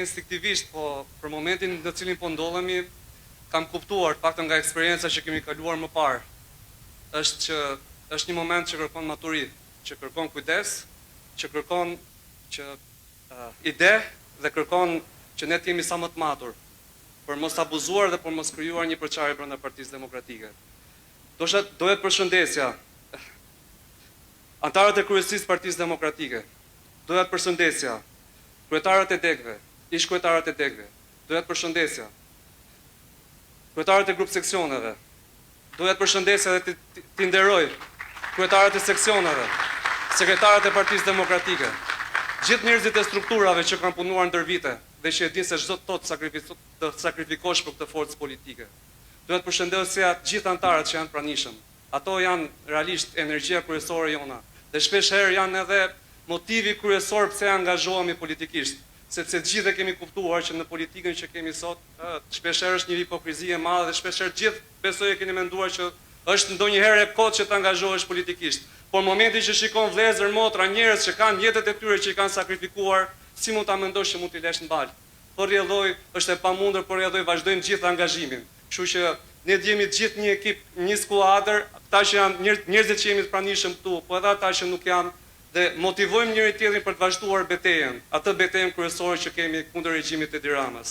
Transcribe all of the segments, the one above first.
Instinktivisht, po për momentin në cilin po ndodhemi, kam kuptuar, paktën nga eksperienca që kemi kaluar më parë, është një moment që kërkon maturi, që kërkon kujdes, që kërkon ide dhe kërkon që ne të jemi sa më të matur, për mos abuzuar dhe për mos krijuar një përçarje brenda Partisë Demokratike. Doja të përshëndesja antarët e kryesisë Partisë Demokratike. Doja të përshëndesja kryetarët e degëve, ish kryetarët e degëve. Doja të përshëndesja kryetarët e grup seksioneve. Doja të përshëndesja dhe t'i nderoj kryetarët e seksioneve, sekretarët e Partisë Demokratike, gjithë njerëzit e strukturave që kanë punuar ndër vite dhe që e dinë se çdo të sakrifikosh për këtë forcë politike. Doja të përshëndesja gjithë antarët që janë pranishëm. Ato janë realisht energjia kryesore jona dhe shpesh herë janë edhe motivi kryesor pse angazhohemi politikisht, sepse gjithë kemi kuptuar që në politikën që kemi sot, shpesh herë është një hipokrizi e madhe dhe shpesh herë gjithë besoj e keni menduar që është ndonjëherë e kot që të angazhohesh politikisht. Por momenti që shikon vëllezër, motra, njerëz që kanë jetët e tyre që i kanë sakrifikuar, si mund ta mendosh që mund t'i lësh në balë? Po rrjedhoj, është e pamundur, por rrjedhoj vazhdojmë gjithë angazhimin. Kështu që ne jemi gjithë një ekip, një skuadër, ata që janë njerëzit që jemi të pranishëm këtu, po edhe ata që nuk janë, dhe motivojmë njëri tjetrin për të vazhduar betejën, atë betejën kryesore që kemi kundër regjimit të Edi Ramës.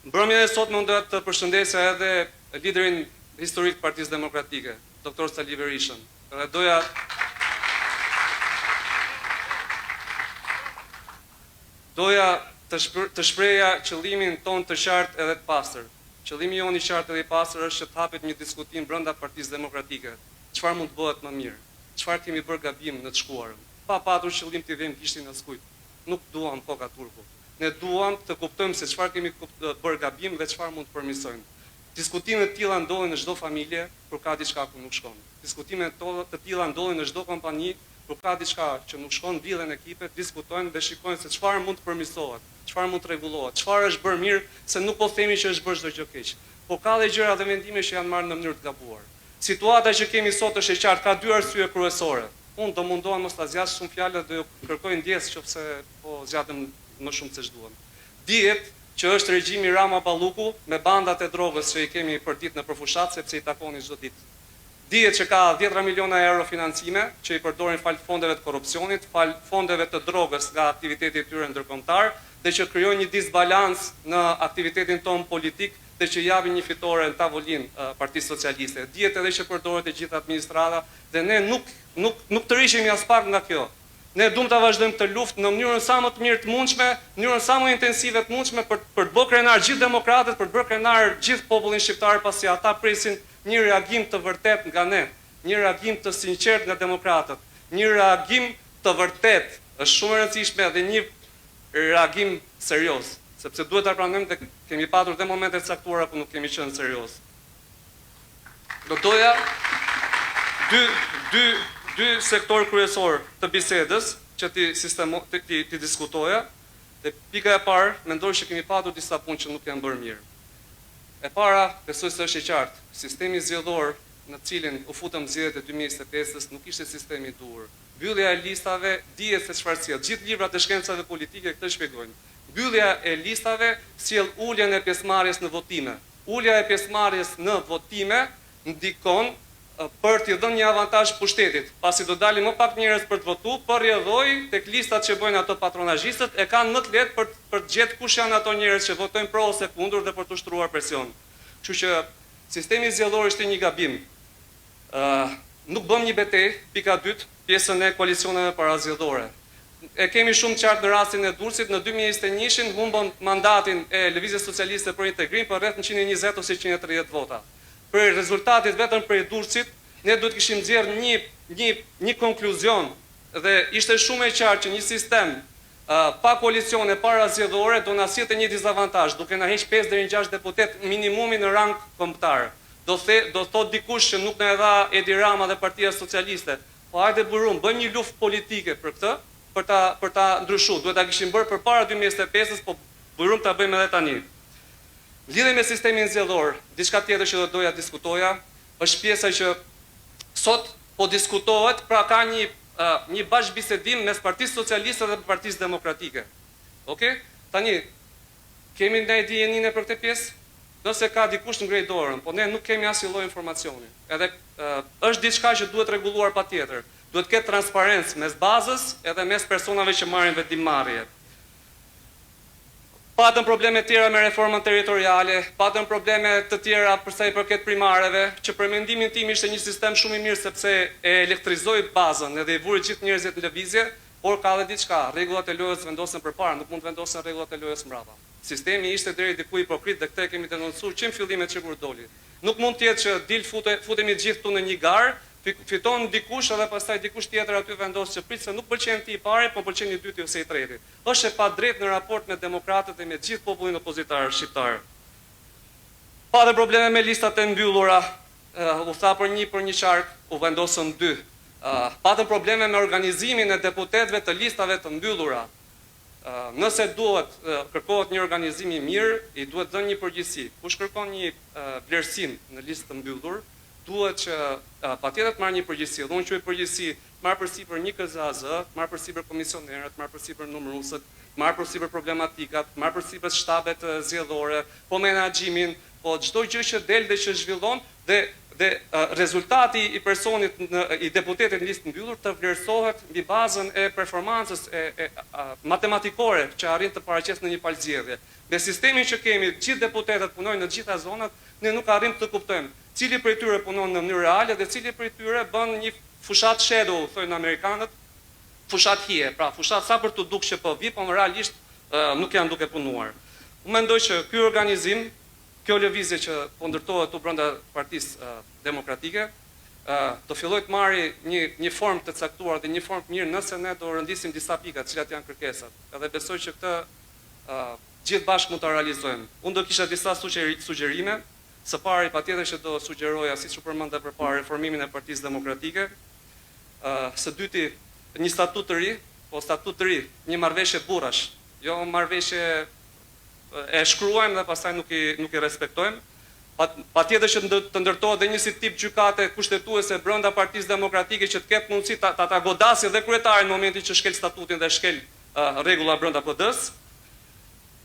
Mbrëmjen e sotme unë doja të përshëndesja edhe liderin historik të Partisë Demokratike, Dr. Sali Berishën. Dhe doja të shpreja qëllimin ton të qartë edhe të pastër. Qëllimi jonë i qartë dhe i pastër është që të hapet një diskutim brenda Partisë Demokratike. Çfarë mund të bëhet më mirë? Çfarë kemi bërë gabim në të shkuarën? Pa patur qëllim të vëmë gishtin në skujt. Nuk duam koka turku. Ne duam të kuptojmë se çfarë kemi bërë gabim dhe çfarë mund të përmirësojmë. Diskutime të tilla ndodhin në çdo familje kur ka diçka ku nuk shkon. Diskutime të tilla ndodhin në çdo kompani kur ka diçka që nuk shkon, mbillen ekipet, diskutojnë dhe shikojnë se çfarë mund të përmirësohet, çfarë mund të rregullohet, çfarë është bërë mirë, se nuk po themi që është bërë çdo gjë keq. Po ka dhe gjëra dhe vendime që janë marrë në mënyrë të gabuar. Situata që kemi sot është e qartë, ka dy arsye kryesore. Unë do mundohem mos ta zgjas shumë fjalë dhe kërkoj ndjes nëse po zgjatëm më shumë se ç'duam. Dihet që është regjimi Rama Balluku me bandat e drogës që i kemi përdit në përfushat sepse i takoni çdo ditë. Dihet që ka 10 miliona euro financime që i përdorin fal fondeve të korrupsionit, fal fondeve të drogës nga aktiviteti i tyre ndërkombëtar dhe që krijojnë një disbalans në aktivitetin ton politik dhe që japin një fitore në tavolinë Partisë Socialiste. Dihet edhe që përdoret e gjithë administrata dhe ne nuk të rishemi as pak nga kjo. Ne duam ta vazhdojmë këtë luftë në mënyrën sa më të mirë të mundshme, në mënyrën sa më intensive të mundshme për të bërë krenar gjithë demokratët, për të bërë krenar gjithë popullin shqiptar pasi ata presin një reagim të vërtet nga ne, një reagim të sinqert nga demokratët, një reagim të vërtet, është shumë e rëndësishme dhe një reagim serioz, sepse duhet ta pranojmë dhe kemi patur dhe momente të caktuara ku nuk kemi qenë serioz. Do doja dy sektor kryesor të bisedës që ti diskutoja, dhe pika e parë, mendoj që kemi patur disa punë që nuk janë bërë mirë. E para, besoj se është e qartë, sistemi zgjedhor në cilin u futëm zgjedhjet e 2025-s nuk ishte sistemi i duhur. Mbyllja e listave dihet se çfarë sjell. Gjithë librat e shkencave politike këtë shpjegojnë. Mbyllja e listave sjell uljen e pjesëmarrjes në votime. Ulja e pjesëmarrjes në votime ndikon për t'i dhënë një avantazh pushtetit, pasi do dalin më pak njerëz për të votuar, por rrjedhoi tek listat që bëjnë ato patronazhistët e kanë më të lehtë për të gjetur kush janë ato njerëz që votojnë pro ose kundër dhe për të ushtruar presion. Kështu që sistemi zgjedhor ishte një gabim. Nuk bëm një betejë, pika 2, pjesën e koalicioneve parazgjedhore. E kemi shumë qartë në rastin e Durrësit, në 2021-shin humbën mandatin e Lëvizjes Socialiste për Integrim për rreth 120 ose 130 vota. Për rezultatit vetëm për Durrësit, ne duhet kishim nxjerrë një konkluzion dhe ishte shumë e qartë që një sistem pa koalicione parazgjedhore do na sjellte një dizavantazh, duke na heq 5 deri në 6 deputet minimumi në rang kombëtar. Do thot dikush që nuk na e dha Edi Rama dhe Partia Socialiste. Po hajde burum, bëjmë një luftë politike për këtë, për ta ndryshuar. Duhet ta kishim bërë përpara 2025-s, po burum ta bëjmë edhe tani. Lidhje me sistemin zgjedhor, diçka tjetër që do doja diskutoja, është pjesa që sot po diskutohet, pra ka një një bashkëbisedim mes Partisë Socialiste dhe Partisë Demokratike. Okej? Tani, kemi ne dijenin për këtë pjesë? Nëse ka dikush ngrej dorën, po ne nuk kemi asnjë lloj informacioni. Edhe është diçka që duhet rregulluar patjetër. Duhet të ketë transparencë mes bazës edhe mes personave që marrin vendimmarrje. Patëm probleme tjera me reformën territoriale, patëm probleme të tjera për sa i përket primareve, që për mendimin tim ishte një sistem shumë i mirë sepse e elektrizoi bazën edhe i vuri gjithë njerëzit në lëvizje, por ka edhe diçka, rregullat e lojës vendosen përpara, nuk mund vendosen rregullat e lojës mbrapa. Sistemi ishte deri diku hipokrit dhe këtë kemi denoncuar që në fillimet që kur doli. Nuk mund të jetë që futemi gjithë këtu në një garë, fiton dikush edhe pastaj dikush tjetër aty vendos që prit se nuk pëlqen ti i pari, po pëlqen i dyti ose i treti. Është e padrejtë në raport me demokratët dhe me gjithë popullin opozitar shqiptar. Pa dhe probleme me listat e mbyllura, u tha për një qark, u vendosën 2. Patëm probleme me organizimin e deputetëve të listave të mbyllura. Nëse kërkohet një organizim i mirë, i duhet dhënë një përgjegjësi. Kush kërkon një vlerësim në listë të mbyllur, duhet që patjetër të marrë një përgjegjësi. Dhe unë quaj përgjegjësi, marrë përsipër një KZAZ, marrë përsipër komisionerët, marrë përsipër numërusët, marrë përsipër problematikat, marrë përsipër shtabet zgjedhore, po menaxhimin, po çdo gjë që del dhe që zhvillon dhe rezultati i personit i deputetit në listë mbyllur të vlerësohet mbi bazën e performancës matematikore që arrin të paraqes në një palëzgjedhje. Me sistemin që kemi, gjithë deputetët punojnë në gjitha zonat, ne nuk arrim të kuptojmë cili prej tyre punon në mënyrë reale dhe cili prej tyre bën një fushat shadow, thojnë amerikanët, fushat hije, pra fushat sa për të dukë që po vi, po realisht nuk janë duke punuar. Unë mendoj që ky organizim, kjo lëvizje që po ndërtohet tu brenda Partisë Demokratike, do filloj të marrë një formë të caktuar dhe një formë të mirë nëse ne do rëndisim disa pika, të cilat janë kërkesat. Edhe besoj që këtë gjithë bashkë mund ta realizojmë. Unë do kisha disa sugjerime. Së pari patjetër që do sugjeroja, siç u përmendë përpara, reformimin e Partisë Demokratike. Së dyti, një statut të ri, një marrëveshje burrash, jo marrëveshje e shkruajmë dhe pastaj nuk i respektojmë. Patjetër që të ndërtohet dhe një si tip gjykate kushtetuese brenda Partisë Demokratike që të ketë mundësi ta godasë dhe kryetarin në momentin që shkel statutin dhe shkel rregulla brenda PD-s.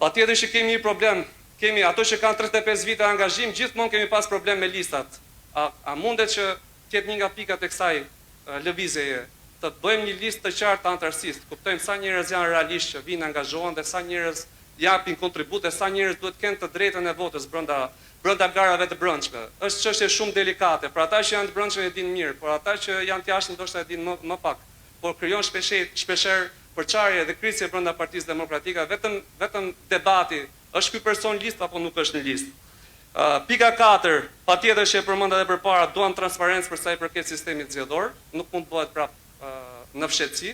Patjetër që kemi një problem, kemi ato që kanë 35 vite angazhim, gjithmonë kemi pas problem me listat. A mundet që tjetë një nga pikat e kësaj lëvizjeje, të bëjmë një listë të qartë të antarësisë, kuptojmë sa njerëz janë realisht që vinë angazhohen dhe sa njerëz japin kontribute, sa njerëz duhet kenë të drejtën e votës brenda garave të brendshme. Është çështje shumë delikate. Për ata që janë të brendshme e dinë mirë, por ata që janë të jashtëm ndoshta e dinë më pak. Por krijon shpeshherë përçarje dhe krisje brenda Partisë Demokratike, vetëm debati, është ky person listë apo nuk është në listë. Pika 4, patjetër që e përmenda edhe përpara, duam transparencë për sa i përket sistemit zgjedhor, nuk mund të bëhet prapë në fshehtësi,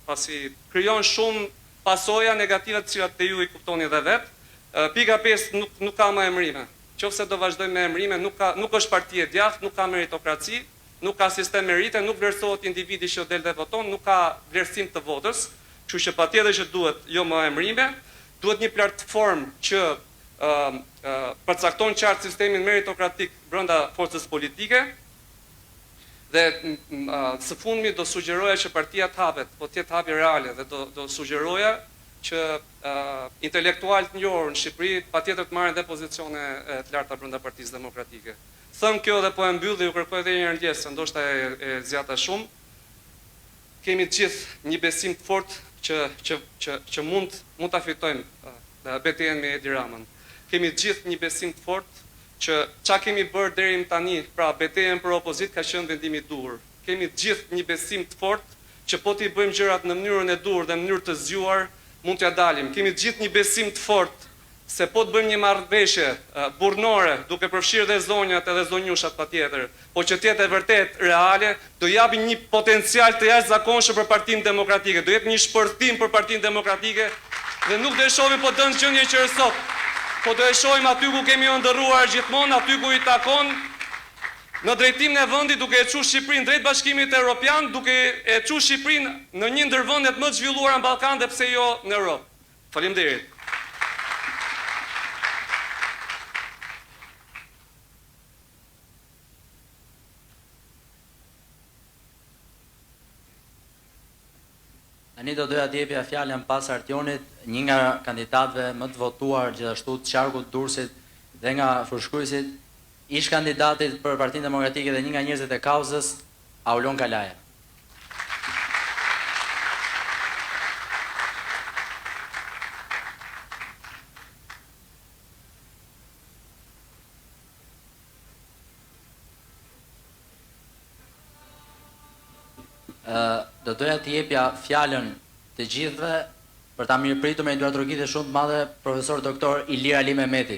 pasi krijon shumë pasoja negative të cilat te ju i kuptoni edhe vet. Pika 5, nuk ka më emërime. Qofse do vazhdojmë me emërime, nuk është parti e djathtë, nuk ka meritokraci, nuk ka sistem merite, nuk vlerësohet individi që del dhe voton, nuk ka vlerësim të votës, kështu që patjetër që duhet jo më emërime, duhet një platformë që përcakton qartë sistemin meritokratik brenda forcës politike. Dhe së fundmi do sugjeroja që partia të hapet, po të jetë hapje reale dhe do sugjeroja që intelektualët njohur në Shqipëri patjetër të marrin dhe pozicione të larta brenda Partisë Demokratike. Them kjo dhe po e mbyll dhe ju kërkoj edhe një herë ndjes, se ndoshta e zgjata shumë. Kemi të gjithë një besim të fortë që mund ta fitojmë betejën me Edi Ramën. Kemi të gjithë një besim të fortë që qa kemi bërë deri më tani, pra betejën për opozit ka qenë vendimi i duhur. Kemi të gjithë një besim të fortë që po t'i bëjmë gjërat në mënyrën e duhur dhe në mënyrë të zgjuar, mund t'ja dalim. Kemi të gjithë një besim të fortë se po të bëjmë një marrëveshje burrnore, duke përfshirë dhe zonjat edhe zonjushat patjetër, po që të jetë e vërtet reale, do japi një potencial të jashtëzakonshëm për Partinë Demokratike, do jetë një shpërthim për Partinë Demokratike dhe nuk do e shohim po dënë gjendje që është sot. Po do e shohim aty ku kemi ndërruar gjithmonë, aty ku i takon në drejtimin e vendit, duke e çuar Shqipërinë drejt Bashkimit Evropian, duke e çuar Shqipërinë në një ndër vendet më të zhvilluara në Ballkan dhe pse jo në Europë. Faleminderit. Tani do doja të jepja fjalën pas Artionit, një nga kandidatëve më të votuar gjithashtu të qarkut Durrësit dhe nga fushkruesit, ish kandidatit për Partinë Demokratike dhe një nga njerëzit e kauzës, Aulon Kalaja. Do doja të jepja fjalën të gjithëve për ta mirëpritur me një duartrogitë shumë të madhe profesor doktor Ilir Ali Mehmeti.